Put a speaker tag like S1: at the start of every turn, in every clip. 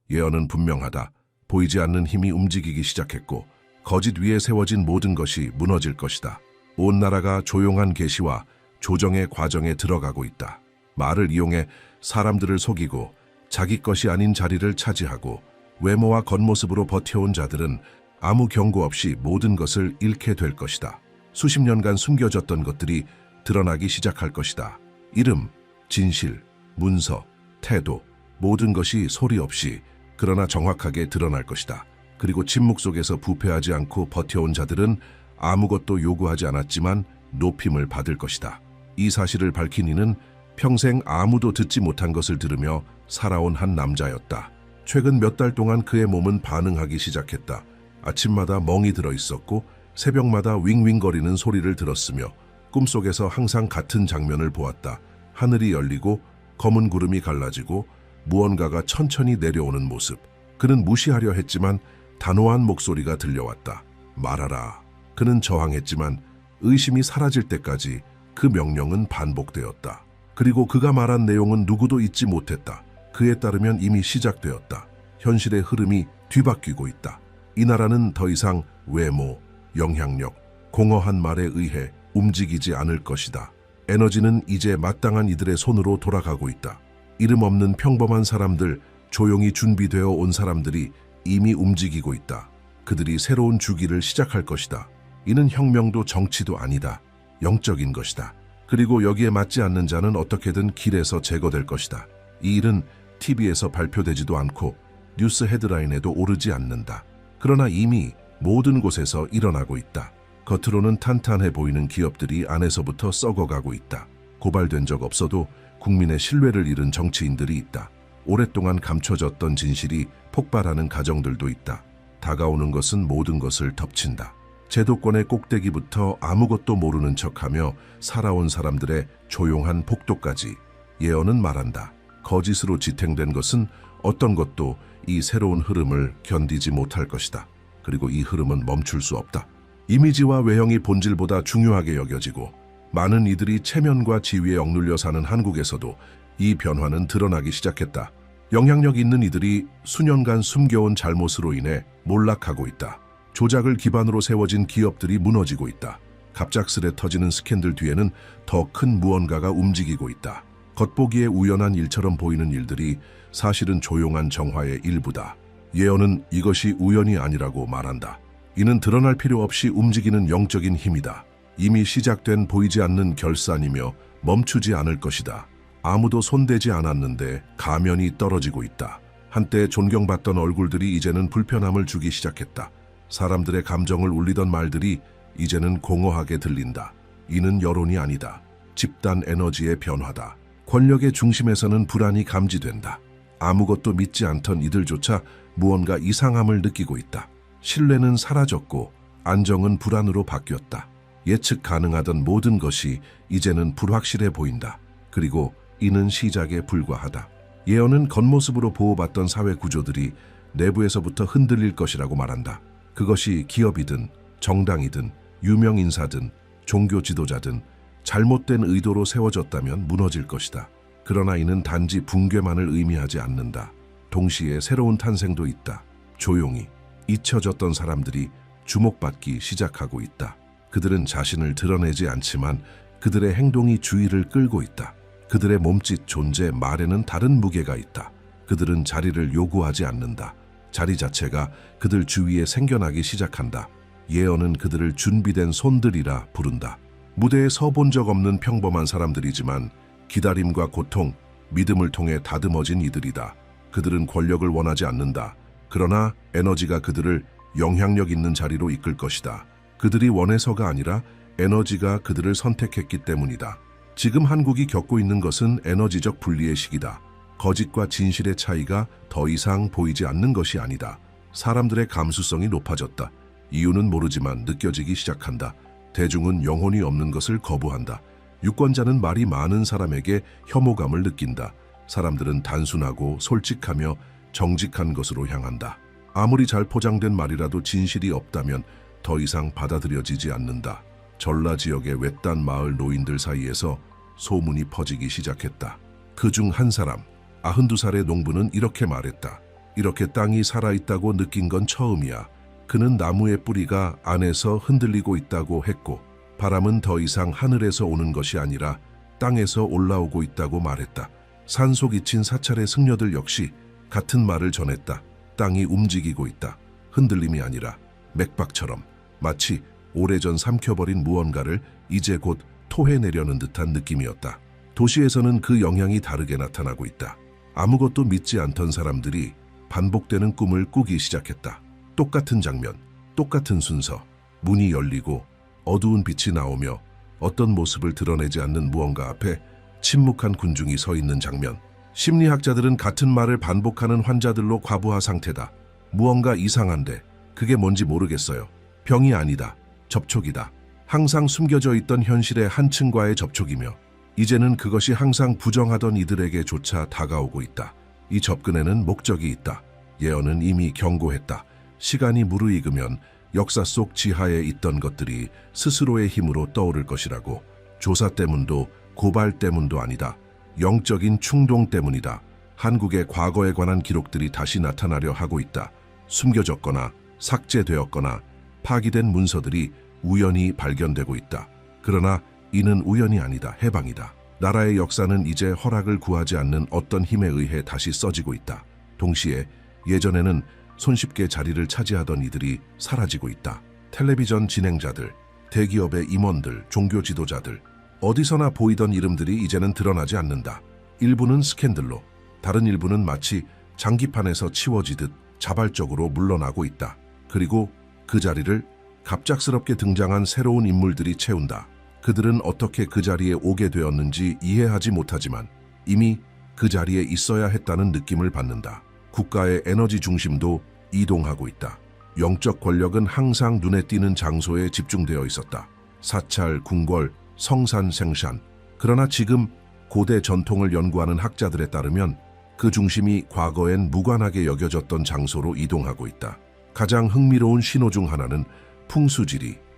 S1: 예언은 분명하다. 보이지 않는 힘이 움직이기 시작했고 거짓 위에 세워진 모든 것이 무너질 것이다. 온 나라가 조용한 계시와 조정의 과정에 들어가고 있다. 말을 이용해 사람들을 속이고 자기 것이 아닌 자리를 차지하고 외모와 겉모습으로 버텨온 자들은 아무 경고 없이 모든 것을 잃게 될 것이다. 수십 년간 숨겨졌던 것들이 드러나기 시작할 것이다. 이름, 진실, 문서, 태도, 모든 것이 소리 없이 그러나 정확하게 드러날 것이다. 그리고 침묵 속에서 부패하지 않고 버텨온 자들은 아무것도 요구하지 않았지만 높임을 받을 것이다. 이 사실을 밝힌 이는 평생 아무도 듣지 못한 것을 들으며 살아온 한 남자였다. 최근 몇 달 동안 그의 몸은 반응하기 시작했다. 아침마다 멍이 들어 있었고 새벽마다 윙윙거리는 소리를 들었으며 꿈속에서 항상 같은 장면을 보았다. 하늘이 열리고 검은 구름이 갈라지고 무언가가 천천히 내려오는 모습. 그는 무시하려 했지만 단호한 목소리가 들려왔다. 말하라. 그는 저항했지만 의심이 사라질 때까지 그 명령은 반복되었다. 그리고 그가 말한 내용은 누구도 잊지 못했다. 그에 따르면 이미 시작되었다. 현실의 흐름이 뒤바뀌고 있다. 이 나라는 더 이상 외모, 영향력, 공허한 말에 의해 움직이지 않을 것이다. 에너지는 이제 마땅한 이들의 손으로 돌아가고 있다. 이름 없는 평범한 사람들, 조용히 준비되어 온 사람들이 이미 움직이고 있다. 그들이 새로운 주기를 시작할 것이다. 이는 혁명도 정치도 아니다. 영적인 것이다. 그리고 여기에 맞지 않는 자는 어떻게든 길에서 제거될 것이다. 이 일은 TV에서 발표되지도 않고 뉴스 헤드라인에도 오르지 않는다. 그러나 이미 모든 곳에서 일어나고 있다. 겉으로는 탄탄해 보이는 기업들이 안에서부터 썩어가고 있다. 고발된 적 없어도 국민의 신뢰를 잃은 정치인들이 있다. 오랫동안 감춰졌던 진실이 폭발하는 가정들도 있다. 다가오는 것은 모든 것을 덮친다. 제도권의 꼭대기부터 아무것도 모르는 척하며 살아온 사람들의 조용한 폭도까지 예언은 말한다. 거짓으로 지탱된 것은 어떤 것도 이 새로운 흐름을 견디지 못할 것이다. 그리고 이 흐름은 멈출 수 없다. 이미지와 외형이 본질보다 중요하게 여겨지고 많은 이들이 체면과 지위에 억눌려 사는 한국에서도 이 변화는 드러나기 시작했다. 영향력 있는 이들이 수년간 숨겨온 잘못으로 인해 몰락하고 있다. 조작을 기반으로 세워진 기업들이 무너지고 있다. 갑작스레 터지는 스캔들 뒤에는 더 큰 무언가가 움직이고 있다. 겉보기에 우연한 일처럼 보이는 일들이 사실은 조용한 정화의 일부다. 예언은 이것이 우연이 아니라고 말한다. 이는 드러날 필요 없이 움직이는 영적인 힘이다. 이미 시작된 보이지 않는 결산이며 멈추지 않을 것이다. 아무도 손대지 않았는데 가면이 떨어지고 있다. 한때 존경받던 얼굴들이 이제는 불편함을 주기 시작했다. 사람들의 감정을 울리던 말들이 이제는 공허하게 들린다. 이는 여론이 아니다. 집단 에너지의 변화다. 권력의 중심에서는 불안이 감지된다. 아무것도 믿지 않던 이들조차 무언가 이상함을 느끼고 있다. 신뢰는 사라졌고 안정은 불안으로 바뀌었다. 예측 가능하던 모든 것이 이제는 불확실해 보인다. 그리고 이는 시작에 불과하다. 예언은 겉모습으로 보호받던 사회 구조들이 내부에서부터 흔들릴 것이라고 말한다. 그것이 기업이든 정당이든 유명 인사든 종교 지도자든 잘못된 의도로 세워졌다면 무너질 것이다. 그러나 이는 단지 붕괴만을 의미하지 않는다. 동시에 새로운 탄생도 있다. 조용히 잊혀졌던 사람들이 주목받기 시작하고 있다. 그들은 자신을 드러내지 않지만 그들의 행동이 주의를 끌고 있다. 그들의 몸짓, 존재, 말에는 다른 무게가 있다. 그들은 자리를 요구하지 않는다. 자리 자체가 그들 주위에 생겨나기 시작한다. 예언은 그들을 준비된 손들이라 부른다. 무대에 서본 적 없는 평범한 사람들이지만 기다림과 고통, 믿음을 통해 다듬어진 이들이다. 그들은 권력을 원하지 않는다. 그러나 에너지가 그들을 영향력 있는 자리로 이끌 것이다. 그들이 원해서가 아니라 에너지가 그들을 선택했기 때문이다. 지금 한국이 겪고 있는 것은 에너지적 분리의 시기다. 거짓과 진실의 차이가 더 이상 보이지 않는 것이 아니다. 사람들의 감수성이 높아졌다. 이유는 모르지만 느껴지기 시작한다. 대중은 영혼이 없는 것을 거부한다. 유권자는 말이 많은 사람에게 혐오감을 느낀다. 사람들은 단순하고 솔직하며 정직한 것으로 향한다. 아무리 잘 포장된 말이라도 진실이 없다면 더 이상 받아들여지지 않는다. 전라 지역의 외딴 마을 노인들 사이에서 소문이 퍼지기 시작했다. 그중 한 사람, 92살의 농부는 이렇게 말했다. 이렇게 땅이 살아있다고 느낀 건 처음이야. 그는 나무의 뿌리가 안에서 흔들리고 있다고 했고 바람은 더 이상 하늘에서 오는 것이 아니라 땅에서 올라오고 있다고 말했다. 산속 잊힌 사찰의 승려들 역시 같은 말을 전했다. 땅이 움직이고 있다. 흔들림이 아니라 맥박처럼, 마치 오래전 삼켜버린 무언가를 이제 곧 토해내려는 듯한 느낌이었다. 도시에서는 그 영향이 다르게 나타나고 있다. 아무것도 믿지 않던 사람들이 반복되는 꿈을 꾸기 시작했다. 똑같은 장면, 똑같은 순서, 문이 열리고 어두운 빛이 나오며 어떤 모습을 드러내지 않는 무언가 앞에 침묵한 군중이 서 있는 장면. 심리학자들은 같은 말을 반복하는 환자들로 과부하 상태다. 무언가 이상한데 그게 뭔지 모르겠어요. 병이 아니다. 접촉이다. 항상 숨겨져 있던 현실의 한 층과의 접촉이며 이제는 그것이 항상 부정하던 이들에게조차 다가오고 있다. 이 접근에는 목적이 있다. 예언은 이미 경고했다. 시간이 무르익으면 역사 속 지하에 있던 것들이 스스로의 힘으로 떠오를 것이라고. 조사 때문도 고발 때문도 아니다. 영적인 충동 때문이다. 한국의 과거에 관한 기록들이 다시 나타나려 하고 있다. 숨겨졌거나 삭제되었거나 파기된 문서들이 우연히 발견되고 있다. 그러나 이는 우연이 아니다. 해방이다. 나라의 역사는 이제 허락을 구하지 않는 어떤 힘에 의해 다시 써지고 있다. 동시에 예전에는 손쉽게 자리를 차지하던 이들이 사라지고 있다. 텔레비전 진행자들, 대기업의 임원들, 종교 지도자들, 어디서나 보이던 이름들이 이제는 드러나지 않는다. 일부는 스캔들로, 다른 일부는 마치 장기판에서 치워지듯 자발적으로 물러나고 있다. 그리고 그 자리를 갑작스럽게 등장한 새로운 인물들이 채운다. 그들은 어떻게 그 자리에 오게 되었는지 이해하지 못하지만 이미 그 자리에 있어야 했다는 느낌을 받는다. 국가의 에너지 중심도 이동하고 있다. 영적 권력은 항상 눈에 띄는 장소에 집중되어 있었다. 사찰, 궁궐, 성산, 생산. 그러나 지금 고대 전통을 연구하는 학자들에 따르면 그 중심이 과거엔 무관하게 여겨졌던 장소로 이동하고 있다. 가장 흥미로운 신호 중 하나는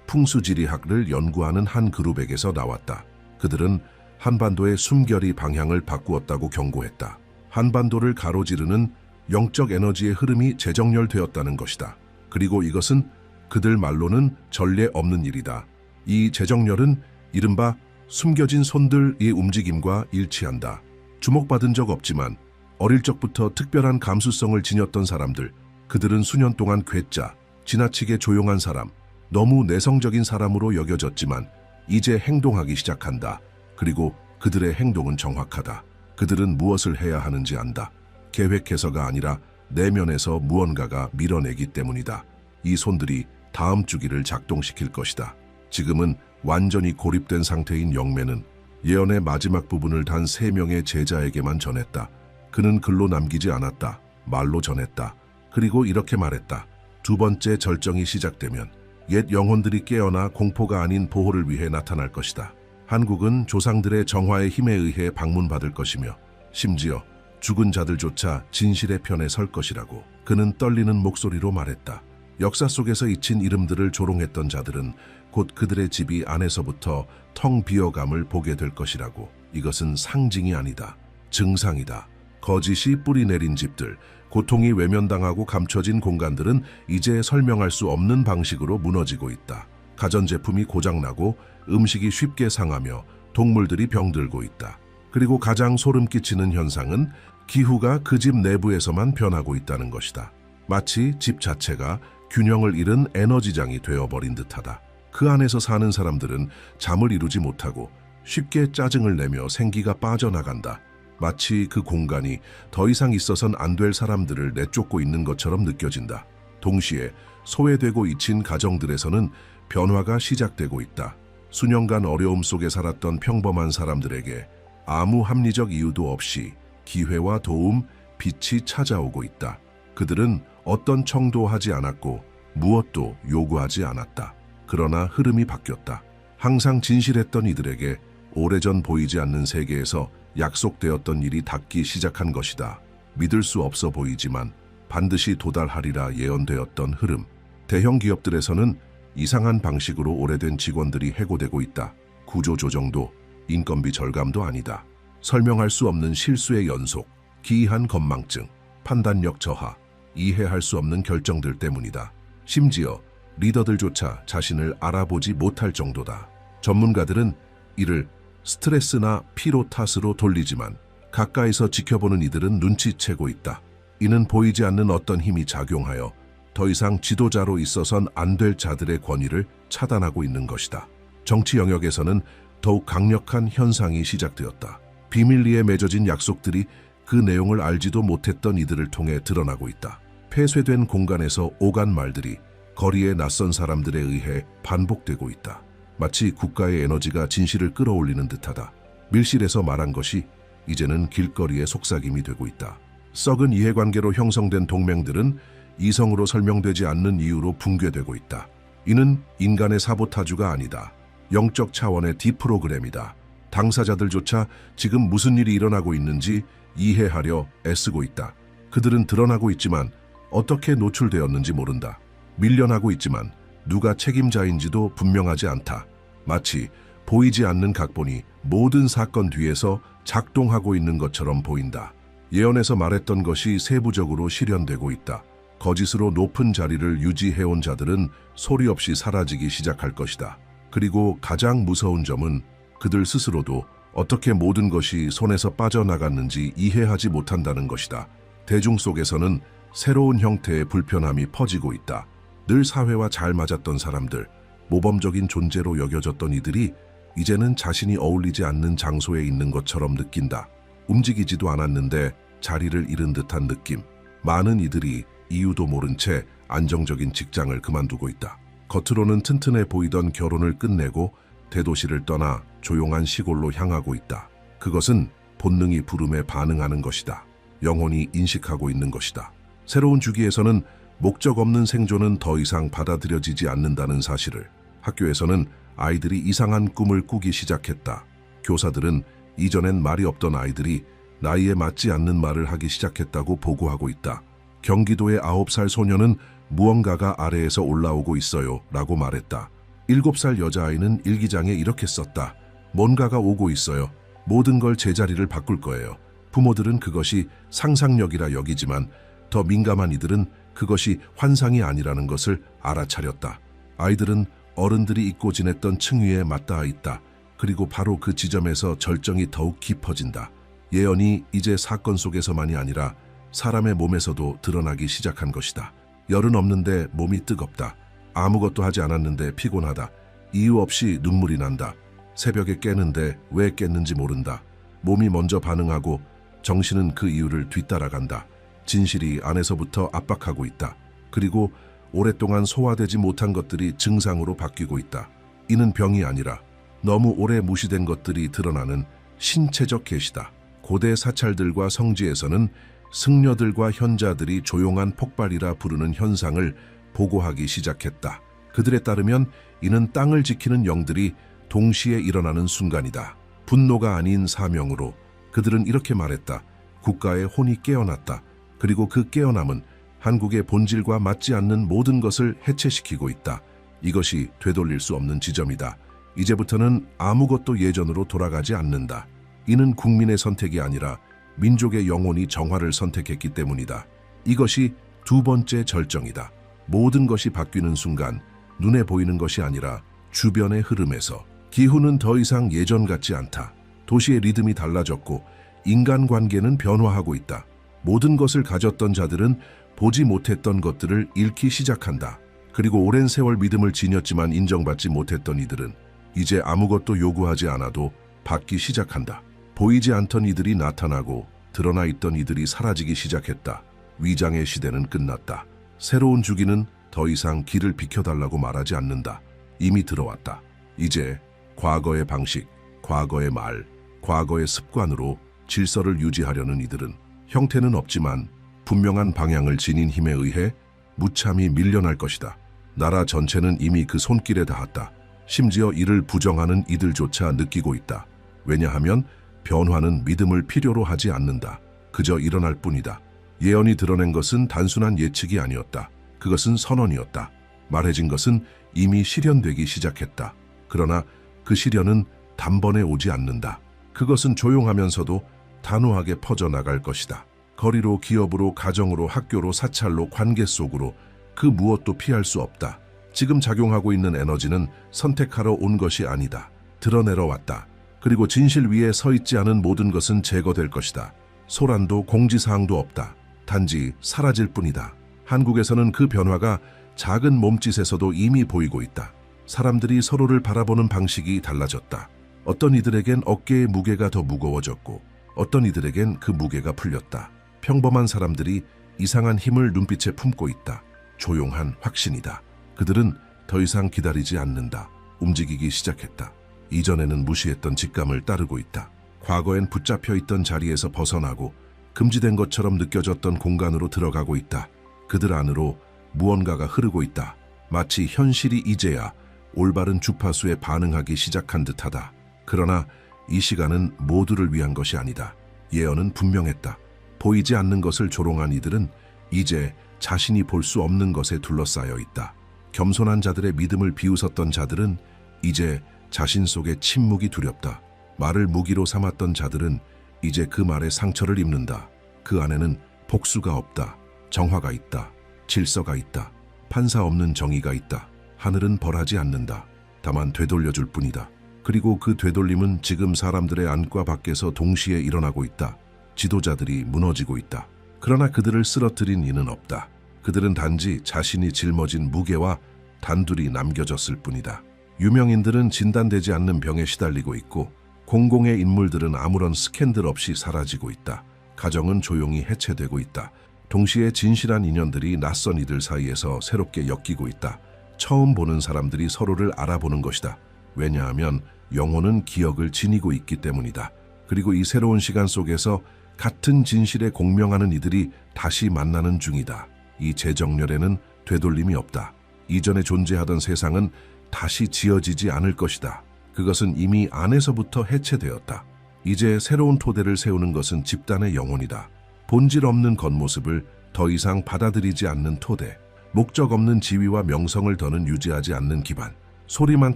S1: 풍수지리학을 연구하는 한 그룹에게서 나왔다. 그들은 한반도의 숨결이 방향을 바꾸었다고 경고했다. 한반도를 가로지르는 영적 에너지의 흐름이 재정렬되었다는 것이다. 그리고 이것은 그들 말로는 전례 없는 일이다. 이 재정렬은 이른바 숨겨진 손들의 움직임과 일치한다. 주목받은 적 없지만 어릴 적부터 특별한 감수성을 지녔던 사람들, 그들은 수년 동안 괴짜, 지나치게 조용한 사람, 너무 내성적인 사람으로 여겨졌지만 이제 행동하기 시작한다. 그리고 그들의 행동은 정확하다. 그들은 무엇을 해야 하는지 안다. 계획해서가 아니라 내면에서 무언가가 밀어내기 때문이다. 이 손들이 다음 주기를 작동시킬 것이다. 지금은 완전히 고립된 상태인 영매는 예언의 마지막 부분을 단 3명의 제자에게만 전했다. 그는 글로 남기지 않았다. 말로 전했다. 그리고 이렇게 말했다. 2번째 절정이 시작되면 옛 영혼들이 깨어나 공포가 아닌 보호를 위해 나타날 것이다. 한국은 조상들의 정화의 힘에 의해 방문받을 것이며 심지어 죽은 자들조차 진실의 편에 설 것이라고 그는 떨리는 목소리로 말했다. 역사 속에서 잊힌 이름들을 조롱했던 자들은 곧 그들의 집이 안에서부터 텅 비어감을 보게 될 것이라고. 이것은 상징이 아니다. 증상이다. 거짓이 뿌리 내린 집들, 고통이 외면당하고 감춰진 공간들은 이제 설명할 수 없는 방식으로 무너지고 있다. 가전제품이 고장나고 음식이 쉽게 상하며 동물들이 병들고 있다. 그리고 가장 소름 끼치는 현상은 기후가 그 집 내부에서만 변하고 있다는 것이다. 마치 집 자체가 균형을 잃은 에너지장이 되어버린 듯하다. 그 안에서 사는 사람들은 잠을 이루지 못하고 쉽게 짜증을 내며 생기가 빠져나간다. 마치 그 공간이 더 이상 있어선 안 될 사람들을 내쫓고 있는 것처럼 느껴진다. 동시에 소외되고 잊힌 가정들에서는 변화가 시작되고 있다. 수년간 어려움 속에 살았던 평범한 사람들에게 아무 합리적 이유도 없이 기회와 도움, 빛이 찾아오고 있다. 그들은 어떤 청도 하지 않았고 무엇도 요구하지 않았다. 그러나 흐름이 바뀌었다. 항상 진실했던 이들에게 오래전 보이지 않는 세계에서 약속되었던 일이 닿기 시작한 것이다. 믿을 수 없어 보이지만 반드시 도달하리라 예언되었던 흐름. 대형 기업들에서는 이상한 방식으로 오래된 직원들이 해고되고 있다. 구조조정도 인건비 절감도 아니다. 설명할 수 없는 실수의 연속, 기이한 건망증, 판단력 저하, 이해할 수 없는 결정들 때문이다. 심지어 리더들조차 자신을 알아보지 못할 정도다. 전문가들은 이를 스트레스나 피로 탓으로 돌리지만 가까이서 지켜보는 이들은 눈치채고 있다. 이는 보이지 않는 어떤 힘이 작용하여 더 이상 지도자로 있어선 안 될 자들의 권위를 차단하고 있는 것이다. 정치 영역에서는 더욱 강력한 현상이 시작되었다. 비밀리에 맺어진 약속들이 그 내용을 알지도 못했던 이들을 통해 드러나고 있다. 폐쇄된 공간에서 오간 말들이 거리의 낯선 사람들에 의해 반복되고 있다. 마치 국가의 에너지가 진실을 끌어올리는 듯하다. 밀실에서 말한 것이 이제는 길거리의 속삭임이 되고 있다. 썩은 이해관계로 형성된 동맹들은 이성으로 설명되지 않는 이유로 붕괴되고 있다. 이는 인간의 사보타주가 아니다. 영적 차원의 디프로그램이다. 당사자들조차 지금 무슨 일이 일어나고 있는지 이해하려 애쓰고 있다. 그들은 드러나고 있지만 어떻게 노출되었는지 모른다. 밀려나고 있지만 누가 책임자인지도 분명하지 않다. 마치 보이지 않는 각본이 모든 사건 뒤에서 작동하고 있는 것처럼 보인다. 예언에서 말했던 것이 세부적으로 실현되고 있다. 거짓으로 높은 자리를 유지해온 자들은 소리 없이 사라지기 시작할 것이다. 그리고 가장 무서운 점은 그들 스스로도 어떻게 모든 것이 손에서 빠져나갔는지 이해하지 못한다는 것이다. 대중 속에서는 새로운 형태의 불편함이 퍼지고 있다. 늘 사회와 잘 맞았던 사람들, 모범적인 존재로 여겨졌던 이들이 이제는 자신이 어울리지 않는 장소에 있는 것처럼 느낀다. 움직이지도 않았는데 자리를 잃은 듯한 느낌. 많은 이들이 이유도 모른 채 안정적인 직장을 그만두고 있다. 겉으로는 튼튼해 보이던 결혼을 끝내고 대도시를 떠나 조용한 시골로 향하고 있다. 그것은 본능이 부름에 반응하는 것이다. 영혼이 인식하고 있는 것이다. 새로운 주기에서는 목적 없는 생존은 더 이상 받아들여지지 않는다는 사실을, 학교에서는 아이들이 이상한 꿈을 꾸기 시작했다. 교사들은 이전엔 말이 없던 아이들이 나이에 맞지 않는 말을 하기 시작했다고 보고하고 있다. 경기도의 9살 소녀는 무언가가 아래에서 올라오고 있어요 라고 말했다. 7살 여자아이는 일기장에 이렇게 썼다. 뭔가가 오고 있어요. 모든 걸 제자리를 바꿀 거예요. 부모들은 그것이 상상력이라 여기지만 더 민감한 이들은 그것이 환상이 아니라는 것을 알아차렸다. 아이들은 어른들이 잊고 지냈던 층위에 맞닿아 있다. 그리고 바로 그 지점에서 절정이 더욱 깊어진다. 예언이 이제 사건 속에서만이 아니라 사람의 몸에서도 드러나기 시작한 것이다. 열은 없는데 몸이 뜨겁다. 아무것도 하지 않았는데 피곤하다. 이유 없이 눈물이 난다. 새벽에 깨는데 왜 깼는지 모른다. 몸이 먼저 반응하고 정신은 그 이유를 뒤따라간다. 진실이 안에서부터 압박하고 있다. 그리고 오랫동안 소화되지 못한 것들이 증상으로 바뀌고 있다. 이는 병이 아니라 너무 오래 무시된 것들이 드러나는 신체적 계시다. 고대 사찰들과 성지에서는 승려들과 현자들이 조용한 폭발이라 부르는 현상을 보고하기 시작했다. 그들에 따르면 이는 땅을 지키는 영들이 동시에 일어나는 순간이다. 분노가 아닌 사명으로 그들은 이렇게 말했다. 국가의 혼이 깨어났다. 그리고 그 깨어남은 한국의 본질과 맞지 않는 모든 것을 해체시키고 있다. 이것이 되돌릴 수 없는 지점이다. 이제부터는 아무것도 예전으로 돌아가지 않는다. 이는 국민의 선택이 아니라 민족의 영혼이 정화를 선택했기 때문이다. 이것이 두 번째 절정이다. 모든 것이 바뀌는 순간 눈에 보이는 것이 아니라 주변의 흐름에서. 기후는 더 이상 예전 같지 않다. 도시의 리듬이 달라졌고 인간관계는 변화하고 있다. 모든 것을 가졌던 자들은 보지 못했던 것들을 잃기 시작한다. 그리고 오랜 세월 믿음을 지녔지만 인정받지 못했던 이들은 이제 아무것도 요구하지 않아도 받기 시작한다. 보이지 않던 이들이 나타나고 드러나 있던 이들이 사라지기 시작했다. 위장의 시대는 끝났다. 새로운 주기는 더 이상 길을 비켜달라고 말하지 않는다. 이미 들어왔다. 이제 과거의 방식, 과거의 말, 과거의 습관으로 질서를 유지하려는 이들은 형태는 없지만 분명한 방향을 지닌 힘에 의해 무참히 밀려날 것이다. 나라 전체는 이미 그 손길에 닿았다. 심지어 이를 부정하는 이들조차 느끼고 있다. 왜냐하면 변화는 믿음을 필요로 하지 않는다. 그저 일어날 뿐이다. 예언이 드러낸 것은 단순한 예측이 아니었다. 그것은 선언이었다. 말해진 것은 이미 실현되기 시작했다. 그러나 그 실현은 단번에 오지 않는다. 그것은 조용하면서도 단호하게 퍼져나갈 것이다. 거리로, 기업으로, 가정으로, 학교로, 사찰로, 관계 속으로 그 무엇도 피할 수 없다. 지금 작용하고 있는 에너지는 선택하러 온 것이 아니다. 드러내러 왔다. 그리고 진실 위에 서 있지 않은 모든 것은 제거될 것이다. 소란도 공지사항도 없다. 단지 사라질 뿐이다. 한국에서는 그 변화가 작은 몸짓에서도 이미 보이고 있다. 사람들이 서로를 바라보는 방식이 달라졌다. 어떤 이들에겐 어깨의 무게가 더 무거워졌고 어떤 이들에겐 그 무게가 풀렸다. 평범한 사람들이 이상한 힘을 눈빛에 품고 있다. 조용한 확신이다. 그들은 더 이상 기다리지 않는다. 움직이기 시작했다. 이전에는 무시했던 직감을 따르고 있다. 과거엔 붙잡혀 있던 자리에서 벗어나고 금지된 것처럼 느껴졌던 공간으로 들어가고 있다. 그들 안으로 무언가가 흐르고 있다. 마치 현실이 이제야 올바른 주파수에 반응하기 시작한 듯하다. 그러나 이 시간은 모두를 위한 것이 아니다. 예언은 분명했다. 보이지 않는 것을 조롱한 이들은 이제 자신이 볼 수 없는 것에 둘러싸여 있다. 겸손한 자들의 믿음을 비웃었던 자들은 이제 자신 속에 침묵이 두렵다. 말을 무기로 삼았던 자들은 이제 그 말에 상처를 입는다. 그 안에는 복수가 없다. 정화가 있다. 질서가 있다. 판사 없는 정의가 있다. 하늘은 벌하지 않는다. 다만 되돌려줄 뿐이다. 그리고 그 되돌림은 지금 사람들의 안과 밖에서 동시에 일어나고 있다. 지도자들이 무너지고 있다. 그러나 그들을 쓰러뜨린 이는 없다. 그들은 단지 자신이 짊어진 무게와 단둘이 남겨졌을 뿐이다. 유명인들은 진단되지 않는 병에 시달리고 있고 공공의 인물들은 아무런 스캔들 없이 사라지고 있다. 가정은 조용히 해체되고 있다. 동시에 진실한 인연들이 낯선 이들 사이에서 새롭게 엮이고 있다. 처음 보는 사람들이 서로를 알아보는 것이다. 왜냐하면 영혼은 기억을 지니고 있기 때문이다. 그리고 이 새로운 시간 속에서 같은 진실에 공명하는 이들이 다시 만나는 중이다. 이 재정렬에는 되돌림이 없다. 이전에 존재하던 세상은 다시 지어지지 않을 것이다. 그것은 이미 안에서부터 해체되었다. 이제 새로운 토대를 세우는 것은 집단의 영혼이다. 본질 없는 겉모습을 더 이상 받아들이지 않는 토대, 목적 없는 지위와 명성을 더는 유지하지 않는 기반, 소리만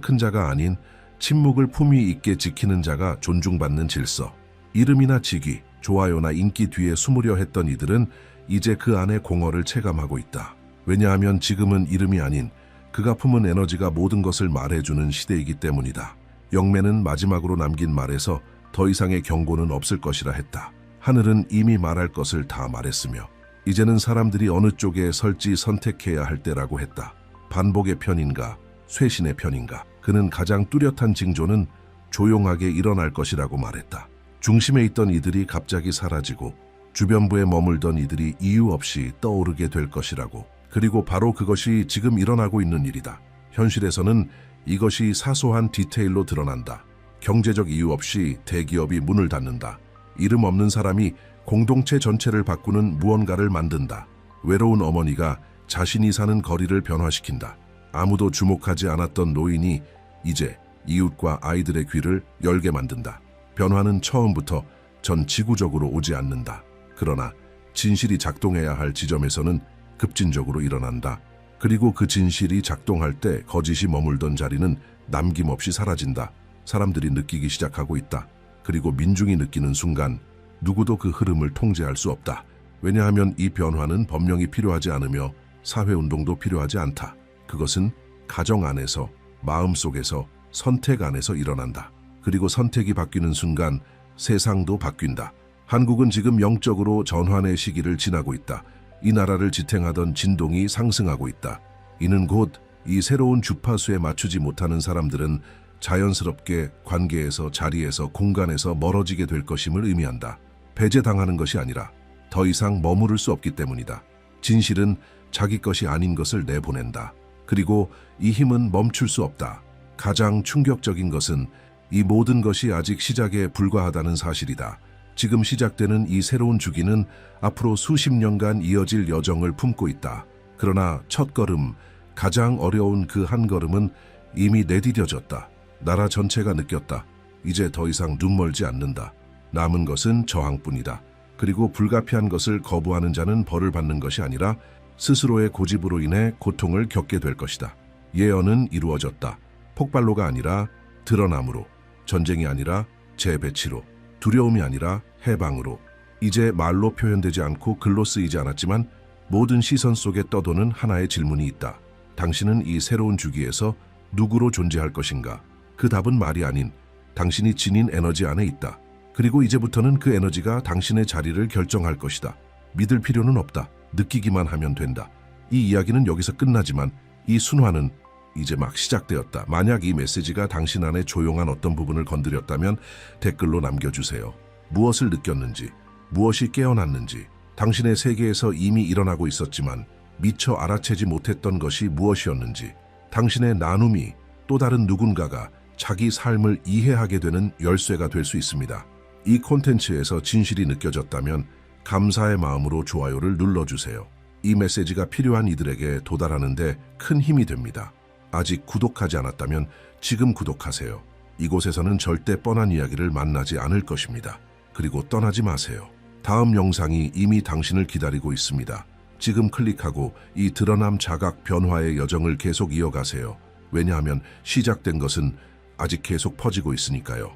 S1: 큰 자가 아닌 침묵을 품위 있게 지키는 자가 존중받는 질서, 이름이나 직위, 좋아요나 인기 뒤에 숨으려 했던 이들은 이제 그 안에 공허를 체감하고 있다. 왜냐하면 지금은 이름이 아닌 그가 품은 에너지가 모든 것을 말해주는 시대이기 때문이다. 영매는 마지막으로 남긴 말에서 더 이상의 경고는 없을 것이라 했다. 하늘은 이미 말할 것을 다 말했으며 이제는 사람들이 어느 쪽에 설지 선택해야 할 때라고 했다. 반복의 편인가, 쇄신의 편인가. 그는 가장 뚜렷한 징조는 조용하게 일어날 것이라고 말했다. 중심에 있던 이들이 갑자기 사라지고 주변부에 머물던 이들이 이유 없이 떠오르게 될 것이라고. 그리고 바로 그것이 지금 일어나고 있는 일이다. 현실에서는 이것이 사소한 디테일로 드러난다. 경제적 이유 없이 대기업이 문을 닫는다. 이름 없는 사람이 공동체 전체를 바꾸는 무언가를 만든다. 외로운 어머니가 자신이 사는 거리를 변화시킨다. 아무도 주목하지 않았던 노인이 이제 이웃과 아이들의 귀를 열게 만든다. 변화는 처음부터 전 지구적으로 오지 않는다. 그러나 진실이 작동해야 할 지점에서는 급진적으로 일어난다. 그리고 그 진실이 작동할 때 거짓이 머물던 자리는 남김없이 사라진다. 사람들이 느끼기 시작하고 있다. 그리고 민중이 느끼는 순간 누구도 그 흐름을 통제할 수 없다. 왜냐하면 이 변화는 법령이 필요하지 않으며 사회운동도 필요하지 않다. 그것은 가정 안에서, 마음 속에서, 선택 안에서 일어난다. 그리고 선택이 바뀌는 순간 세상도 바뀐다. 한국은 지금 영적으로 전환의 시기를 지나고 있다. 이 나라를 지탱하던 진동이 상승하고 있다. 이는 곧 이 새로운 주파수에 맞추지 못하는 사람들은 자연스럽게 관계에서, 자리에서, 공간에서 멀어지게 될 것임을 의미한다. 배제당하는 것이 아니라 더 이상 머무를 수 없기 때문이다. 진실은 자기 것이 아닌 것을 내보낸다. 그리고 이 힘은 멈출 수 없다. 가장 충격적인 것은 이 모든 것이 아직 시작에 불과하다는 사실이다. 지금 시작되는 이 새로운 주기는 앞으로 수십 년간 이어질 여정을 품고 있다. 그러나 첫 걸음, 가장 어려운 그 한 걸음은 이미 내디뎌졌다. 나라 전체가 느꼈다. 이제 더 이상 눈멀지 않는다. 남은 것은 저항뿐이다. 그리고 불가피한 것을 거부하는 자는 벌을 받는 것이 아니라 스스로의 고집으로 인해 고통을 겪게 될 것이다. 예언은 이루어졌다. 폭발로가 아니라 드러남으로, 전쟁이 아니라 재배치로, 두려움이 아니라 해방으로. 이제 말로 표현되지 않고 글로 쓰이지 않았지만 모든 시선 속에 떠도는 하나의 질문이 있다. 당신은 이 새로운 주기에서 누구로 존재할 것인가? 그 답은 말이 아닌 당신이 지닌 에너지 안에 있다. 그리고 이제부터는 그 에너지가 당신의 자리를 결정할 것이다. 믿을 필요는 없다. 느끼기만 하면 된다. 이 이야기는 여기서 끝나지만 이 순환은 이제 막 시작되었다. 만약 이 메시지가 당신 안에 조용한 어떤 부분을 건드렸다면 댓글로 남겨주세요. 무엇을 느꼈는지, 무엇이 깨어났는지, 당신의 세계에서 이미 일어나고 있었지만 미처 알아채지 못했던 것이 무엇이었는지, 당신의 나눔이 또 다른 누군가가 자기 삶을 이해하게 되는 열쇠가 될 수 있습니다. 이 콘텐츠에서 진실이 느껴졌다면 감사의 마음으로 좋아요를 눌러주세요. 이 메시지가 필요한 이들에게 도달하는 데 큰 힘이 됩니다. 아직 구독하지 않았다면 지금 구독하세요. 이곳에서는 절대 뻔한 이야기를 만나지 않을 것입니다. 그리고 떠나지 마세요. 다음 영상이 이미 당신을 기다리고 있습니다. 지금 클릭하고 이 드러남 자각 변화의 여정을 계속 이어가세요. 왜냐하면 시작된 것은 아직 계속 퍼지고 있으니까요.